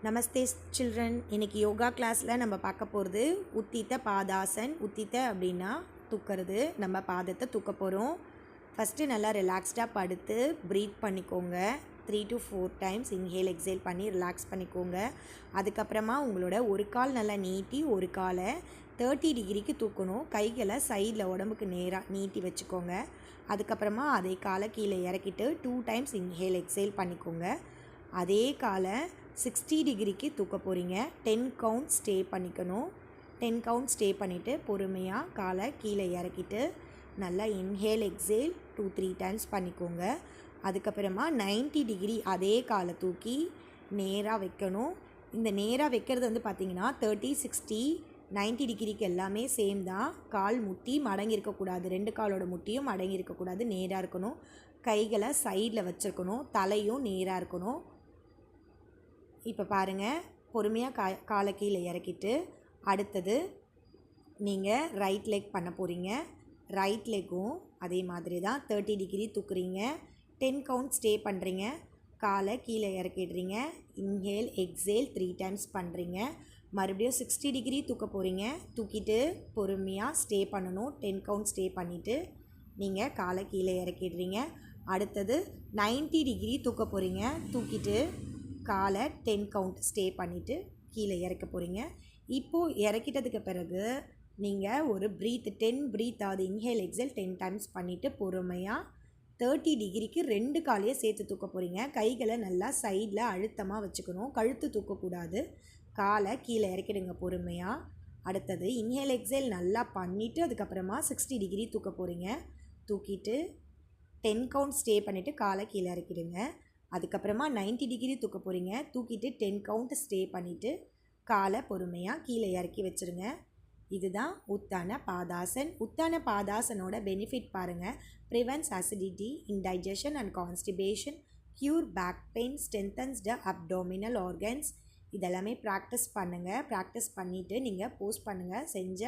நமஸ்தே children. இன்றைக்கி யோகா கிளாஸில் நம்ம பார்க்க போகிறது உத்தித்த பாதாசன். உத்தித்த அப்படின்னா தூக்கிறது. நம்ம பாதத்தை தூக்க போகிறோம். ஃபஸ்ட்டு நல்லா ரிலாக்ஸ்டாக படுத்து ப்ரீத் பண்ணிக்கோங்க. 3 to 4 டைம்ஸ் இன்ஹேல் எக்ஸேல் பண்ணி ரிலாக்ஸ் பண்ணிக்கோங்க. அதுக்கப்புறமா உங்களோட ஒரு கால் நல்லா நீட்டி ஒரு காலை 30 டிகிரிக்கு தூக்கணும். கைகளை சைடில் உடம்புக்கு நேராக நீட்டி வச்சுக்கோங்க. அதுக்கப்புறமா அதே காலை கீழே இறக்கிட்டு 2 டைம்ஸ் இன்ஹேல் எக்ஸேல் பண்ணிக்கோங்க. அதே காலை 60 டிகிரிக்கு தூக்க போகிறீங்க. 10 கவுண்ட் ஸ்டே பண்ணிக்கணும். 10 கவுண்ட் ஸ்டே பண்ணிவிட்டு பொறுமையாக காலை கீழே இறக்கிட்டு நல்லா இன்ஹேல் எக்ஸேல் 2-3 டைம்ஸ் பண்ணிக்கோங்க. அதுக்கப்புறமா 90 டிகிரி அதே காலை தூக்கி நேராக வைக்கணும். இந்த நேராக வைக்கிறது பார்த்திங்கன்னா 30, 60, 90 டிகிரிக்கு எல்லாமே சேம் தான். கால் முட்டி மடங்கி இருக்கக்கூடாது. 2 காலோட முட்டியும் மடங்கி இருக்கக்கூடாது. நேராக இருக்கணும். கைகளை சைடில் வச்சுருக்கணும். தலையும் நேராக இருக்கணும். இப்போ பாருங்கள், பொறுமையாக காலை கீழே இறக்கிட்டு அடுத்தது நீங்கள் ரைட் லெக் பண்ண போகிறீங்க. ரைட் லெக்கும் அதே மாதிரி தான் 30 டிகிரி தூக்குறீங்க. 10 கவுண்ட் ஸ்டே பண்ணுறீங்க. காலை கீழே இறக்கிடுறீங்க. இன்ஹேல் எக்ஸேல் 3 டைம்ஸ் பண்ணுறீங்க. மறுபடியும் 60 டிகிரி தூக்க போகிறீங்க. தூக்கிட்டு பொறுமையாக ஸ்டே பண்ணணும். 10 கவுண்ட் ஸ்டே பண்ணிவிட்டு நீங்கள் காலை கீழே இறக்கிடுறீங்க. அடுத்தது 90 டிகிரி தூக்க போகிறீங்க. தூக்கிட்டு காலை 10 கவுண்ட் ஸ்டே பண்ணிவிட்டு கீழே இறக்க போகிறீங்க. இப்போது இறக்கிட்டதுக்கு பிறகு நீங்கள் ஒரு 10 ப்ரீத் ஆகுது இன்ஹேல் எக்ஸேல் 10 டைம்ஸ் பண்ணிவிட்டு பொறுமையாக 30 டிகிரிக்கு 2 காலையே சேர்த்து தூக்க போகிறீங்க. கைகளை நல்லா சைடில் அழுத்தமாக வச்சுக்கணும். கழுத்து தூக்கக்கூடாது. காலை கீழே இறக்கிடுங்க பொறுமையாக. அடுத்தது இன்ஹேல் எக்ஸேல் நல்லா பண்ணிவிட்டு அதுக்கப்புறமா 60 டிகிரி தூக்க போகிறீங்க. தூக்கிட்டு 10 கவுண்ட் ஸ்டே பண்ணிவிட்டு காலை கீழே இறக்கிடுங்க. அதுக்கப்புறமா 90 டிகிரி தூக்க போகிறீங்க. தூக்கிட்டு 10 கவுண்ட் ஸ்டே பண்ணிவிட்டு காலை பொறுமையாக கீழே இறக்கி வச்சுருங்க. இதுதான் உத்தான பாதாசன். உத்தான பாதாசனோட பெனிஃபிட் பாருங்கள். Prevents acidity, indigestion and constipation, cure back pain, strengthens the abdominal organs. இதெல்லாமே ப்ராக்டிஸ் பண்ணுங்கள். ப்ராக்டிஸ் பண்ணிவிட்டு நீங்கள் போஸ்ட் பண்ணுங்கள். செஞ்ச